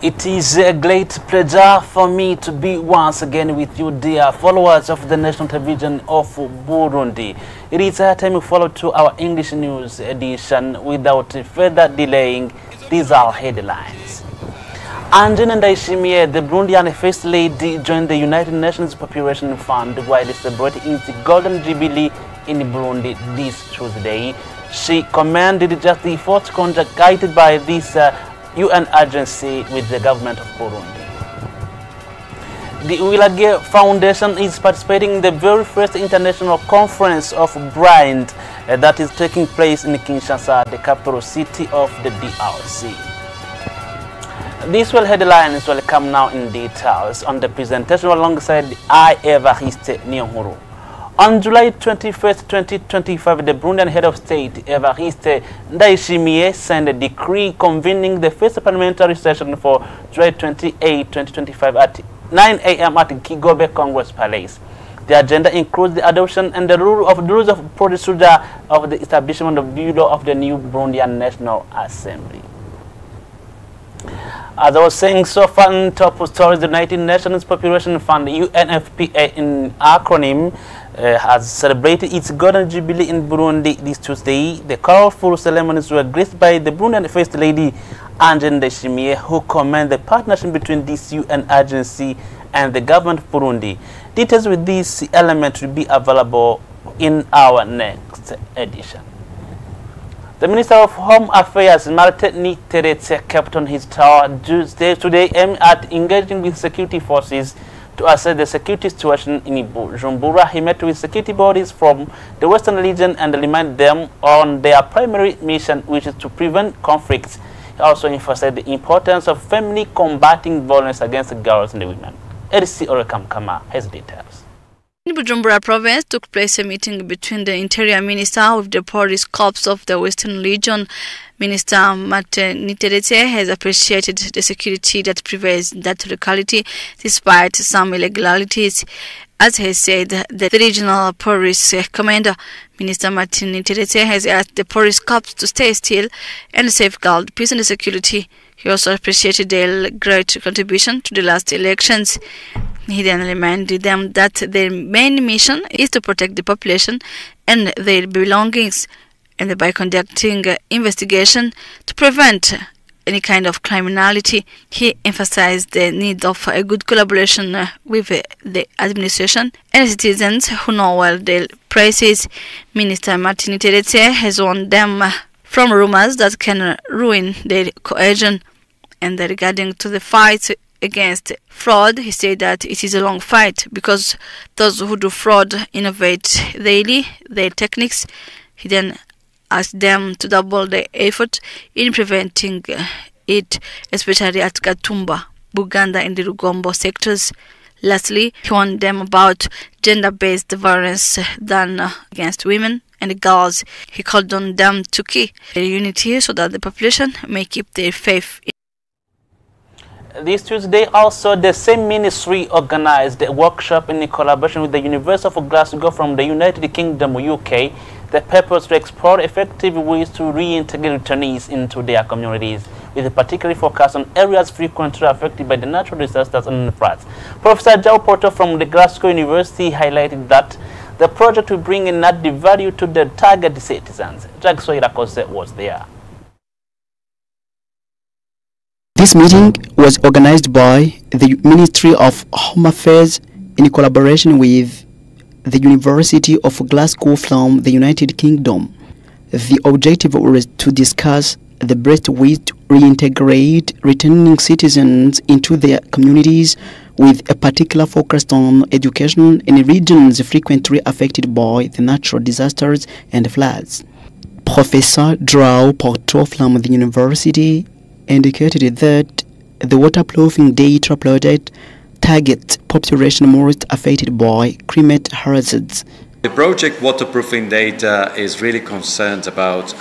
It is a great pleasure for me to be once again with you, dear followers of the national television of Burundi. It is time to follow to our English news edition. Without further delaying, these are headlines. Anjine Ndayishimiye, the Burundian First Lady, joined the United Nations Population Fund while celebrating its Golden Jubilee in Burundi this Tuesday. She commended just the efforts conducted by this UN agency with the government of Burundi. The Wilage Foundation is participating in the very first international conference of blind that is taking place in Kinshasa, the capital city of the DRC. These headlines will come now in details on the presentation alongside I, Evariste Niyonkuru. On July 21st, 2025, the Burundian head of state, Evariste Ndayishimiye, signed a decree convening the first parliamentary session for July 28, 2025 at 9 a.m. at Kigobe Congress Palace. The agenda includes the adoption and the rules of procedure of the establishment of the Bureau of the new Burundian National Assembly. As I was saying so far in top stories, the United Nations Population Fund, UNFPA in acronym, has celebrated its Golden Jubilee in Burundi this Tuesday. The colorful ceremonies were graced by the Burundian First Lady, Anjine Ndayishimiye, who commended the partnership between this UN agency and the government of Burundi. Details with this element will be available in our next edition. The Minister of Home Affairs, Martin Niteretse, kept on his tour today aimed at engaging with security forces to assess the security situation in Bujumbura. He met with security bodies from the Western region and reminded them on their primary mission, which is to prevent conflicts. He also emphasized the importance of family combating violence against girls and women. Edisi Orekamkama has details. In Bujumbura province took place a meeting between the Interior Minister with the police corps of the Western region. Minister Martin Niteretse has appreciated the security that prevails in that locality despite some irregularities. As he said, the regional police commander, Minister Martin Niteretse, has asked the police corps to stay still and safeguard peace and security. He also appreciated their great contribution to the last elections. He then reminded them that their main mission is to protect the population and their belongings, and by conducting investigation to prevent any kind of criminality. He emphasized the need of a good collaboration with the administration and citizens who know well their places. Minister Martin Niteretse has warned them from rumors that can ruin their cohesion. And regarding to the fight against fraud, he said that it is a long fight because those who do fraud innovate daily their techniques. He then asked them to double their effort in preventing it, especially at Gatumba, Buganda and the Rugombo sectors. Lastly, he warned them about gender-based violence done against women and girls. He called on them to keep their unity so that the population may keep their faith. This Tuesday, also, the same ministry organized a workshop in collaboration with the University of Glasgow from the United Kingdom, UK. The purpose to explore effective ways to reintegrate returnees into their communities, with a particular focus on areas frequently affected by the natural disasters and floods. Professor Jao Porto from the Glasgow University highlighted that the project will bring in added value to the target citizens. Jackson Irakose was there. This meeting was organized by the Ministry of Home Affairs in collaboration with the University of Glasgow from the United Kingdom. The objective was to discuss the best way to reintegrate returning citizens into their communities, with a particular focus on education in regions frequently affected by the natural disasters and floods. Professor Jao Porto from the university indicated that the waterproofing data project targets population most affected by climate hazards. The project Waterproofing Data is really concerned about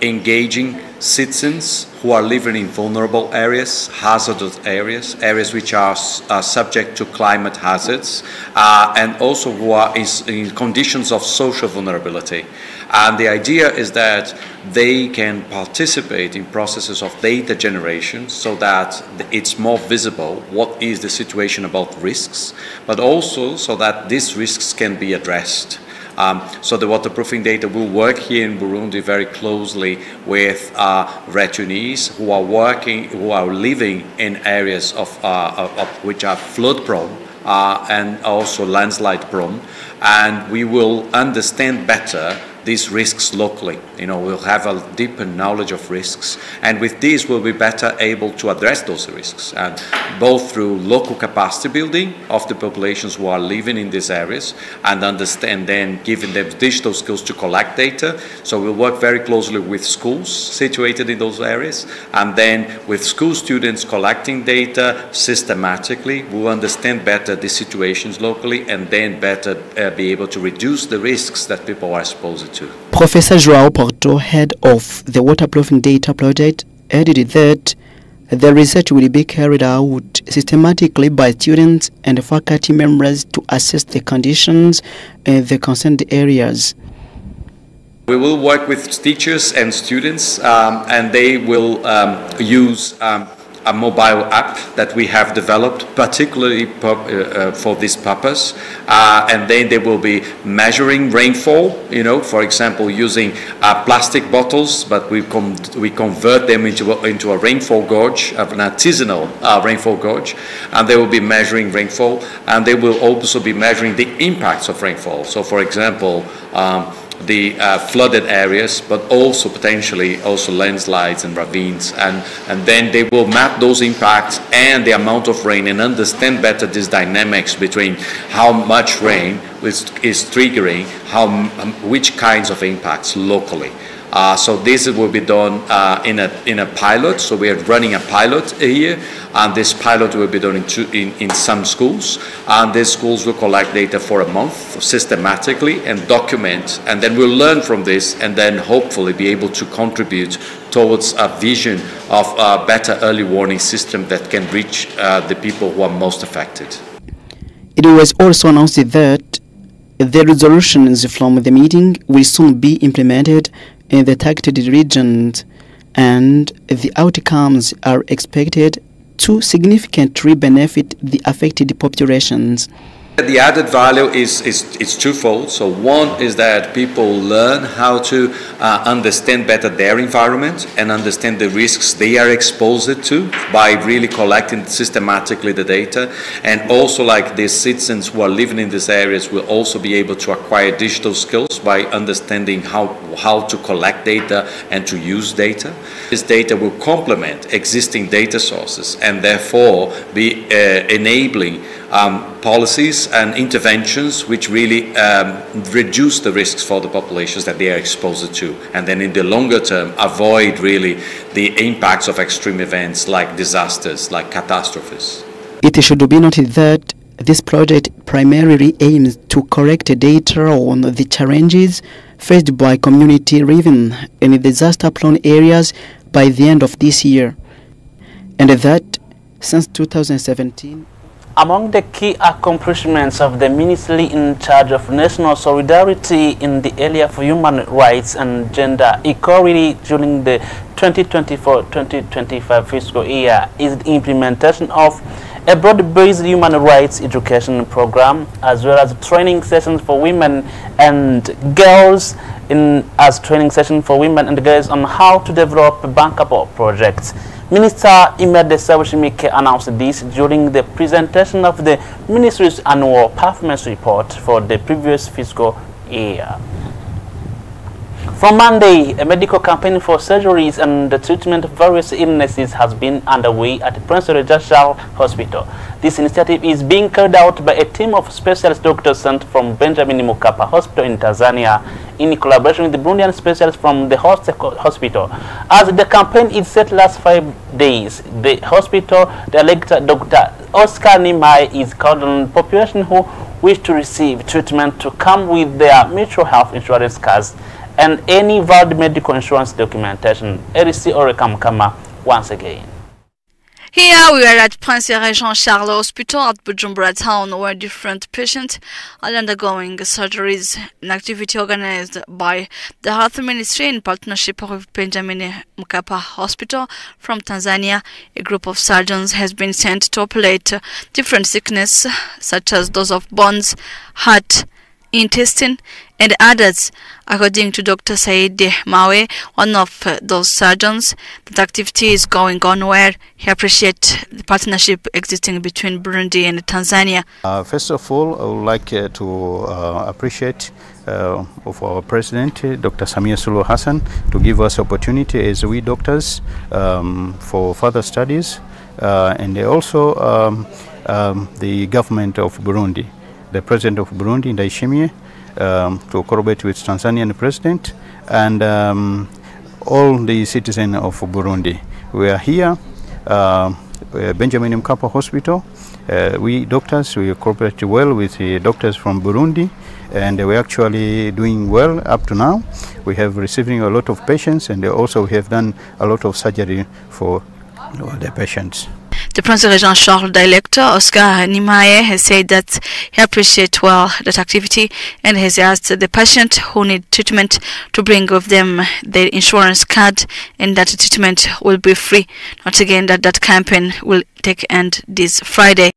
engaging citizens who are living in vulnerable areas, hazardous areas, areas which are subject to climate hazards, and also who are in conditions of social vulnerability. And the idea is that they can participate in processes of data generation so that it's more visible what is the situation about risks, but also so that these risks can be addressed. So the waterproofing data will work here in Burundi very closely with returnees who are living in areas of which are flood prone and also landslide prone, and we will understand better these risks locally. We'll have a deeper knowledge of risks, and with this we'll be better able to address those risks, and both through local capacity building of the populations who are living in these areas, and understand then giving them digital skills to collect data. So we'll work very closely with schools situated in those areas, and then with school students collecting data systematically, we'll understand better the situations locally, and then better be able to reduce the risks that people are exposed to. Professor João Porto, head of the Waterproofing Data Project, added that the research will be carried out systematically by students and faculty members to assess the conditions in the concerned areas. We will work with teachers and students, and they will use a mobile app that we have developed particularly for this purpose, and then they will be measuring rainfall, for example using plastic bottles, but we convert them into a rainfall gauge, an artisanal rainfall gauge, and they will be measuring rainfall, and they will also be measuring the impacts of rainfall. So for example, the flooded areas, but also potentially also landslides and ravines, and then they will map those impacts and the amount of rain and understand better these dynamics between how much rain is triggering which kinds of impacts locally. So this will be done in a pilot. So we are running a pilot here, and this pilot will be done in some schools, and these schools will collect data for a month systematically and document, and then we'll learn from this, and then hopefully be able to contribute towards a vision of a better early warning system that can reach the people who are most affected. It was also announced that the resolutions from the meeting will soon be implemented in the targeted regions, and the outcomes are expected to significantly benefit the affected populations. The added value is twofold. So one is that people learn how to understand better their environment and understand the risks they are exposed to by really collecting systematically the data. And also, like the citizens who are living in these areas will also be able to acquire digital skills by understanding how to collect data and to use data. This data will complement existing data sources and therefore be enabling policies and interventions which really reduce the risks for the populations that they are exposed to, and then in the longer term avoid really the impacts of extreme events like disasters, like catastrophes. It should be noted that this project primarily aims to collect data on the challenges faced by community living in disaster-prone areas by the end of this year, and that since 2017. Among the key accomplishments of the ministry in charge of national solidarity in the area for human rights and gender equality during the 2024-2025 fiscal year is the implementation of a broad-based human rights education program, as well as training sessions for women and girls as training sessions for women and girls on how to develop bankable projects. Minister Imede Sewushimike announced this during the presentation of the Ministry's annual performance report for the previous fiscal year. From Monday, a medical campaign for surgeries and the treatment of various illnesses has been underway at Prince Regashal Hospital. This initiative is being carried out by a team of specialist doctors sent from Benjamin Mkapa Hospital in Tanzania in collaboration with the Burundian specialists from the hospital. As the campaign is set last 5 days, the hospital director, Dr. Oscar Nimai, is called on population who wish to receive treatment to come with their mutual health insurance cards and any valid medical insurance documentation. RC Orekam Kama once again. Here we are at Prince Jean Charles Hospital at Bujumbura town, where different patients are undergoing surgeries, an activity organized by the Health Ministry in partnership with Benjamin Mkapa Hospital from Tanzania. A group of surgeons has been sent to operate different sicknesses such as those of bones, heart, intestine, and others. According to Dr. Said Mawe, one of those surgeons, that activity is going on where he appreciates the partnership existing between Burundi and Tanzania. First of all, I would like to appreciate of our President, Dr. Samia Suluhu Hassan, to give us opportunity as we doctors for further studies, and also the government of Burundi, the President of Burundi, Ndayishimiye, to collaborate with Tanzanian President and all the citizens of Burundi. We are here, Benjamin Mkapa Hospital. We doctors, we cooperate well with the doctors from Burundi, and we're actually doing well up to now. We have receiving a lot of patients, and also we have done a lot of surgery for the patients. The Prince Jean Charles director, Oscar Nimaye, has said that he appreciates well that activity and has asked the patient who need treatment to bring with them their insurance card, and that the treatment will be free. Not again that campaign will take end this Friday.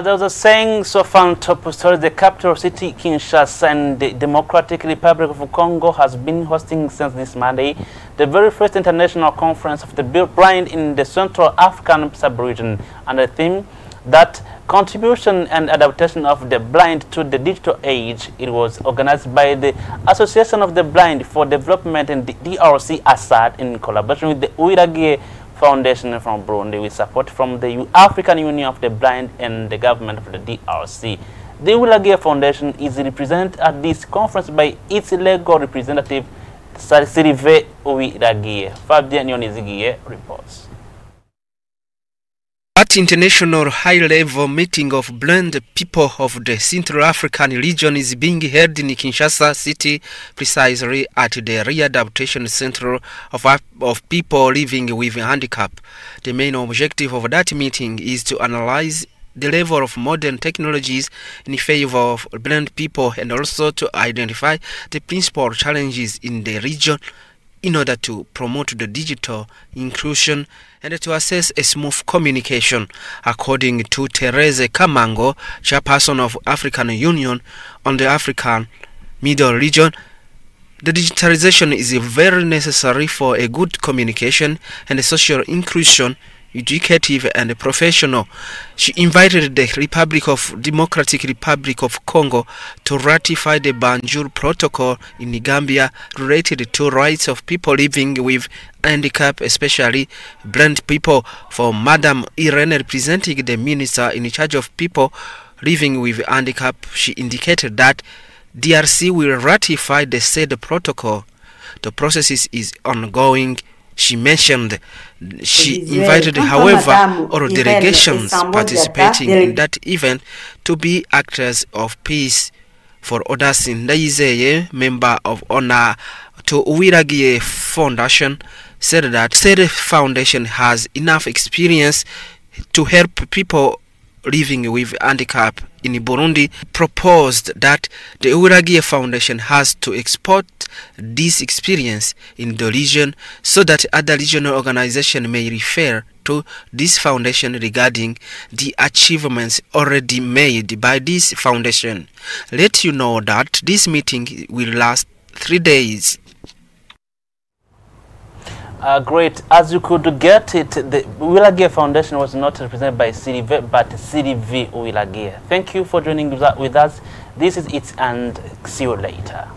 There was a saying so far on top story, the capital city Kinshasa and the Democratic Republic of Congo has been hosting since this Monday the very first international conference of the blind in the Central African sub-region, and the theme that contribution and adaptation of the blind to the digital age. It was organized by the Association of the Blind for Development in the DRC ASAD in collaboration with the Uiragie Foundation from Burundi, with support from the African Union of the Blind and the government of the DRC. The Uiragie Foundation is represented at this conference by its legal representative, Sylvain Uiragie. Fabien Yonizigie reports. At international high-level meeting of blind people of the Central African region is being held in Kinshasa City, precisely at the Rehabilitation Center of people living with handicap. The main objective of that meeting is to analyze the level of modern technologies in favor of blind people, and also to identify the principal challenges in the region in order to promote the digital inclusion and to assess a smooth communication. According to Therese Kamango, chairperson of African Union on the African Middle Region, the digitalization is very necessary for a good communication and social inclusion, educative and professional. She invited the Democratic Republic of Congo to ratify the Banjul Protocol in Gambia related to rights of people living with handicap, especially blind people. For Madam Irene, representing the minister in charge of people living with handicap, she indicated that DRC will ratify the said protocol. The process is ongoing. She mentioned she invited, however, all delegations participating in that event to be actors of peace. For others, Ndayizeye, member of honor to Uiragie Foundation, said that said foundation has enough experience to help people living with handicap in Burundi. Proposed that the Uiragie Foundation has to export this experience in the region so that other regional organizations may refer to this foundation regarding the achievements already made by this foundation. Let you know that this meeting will last 3 days. Great. As you could get it, the Uiragie Foundation was not represented by CDV, but CDV Uiragie. Thank you for joining with us. This is it, and see you later.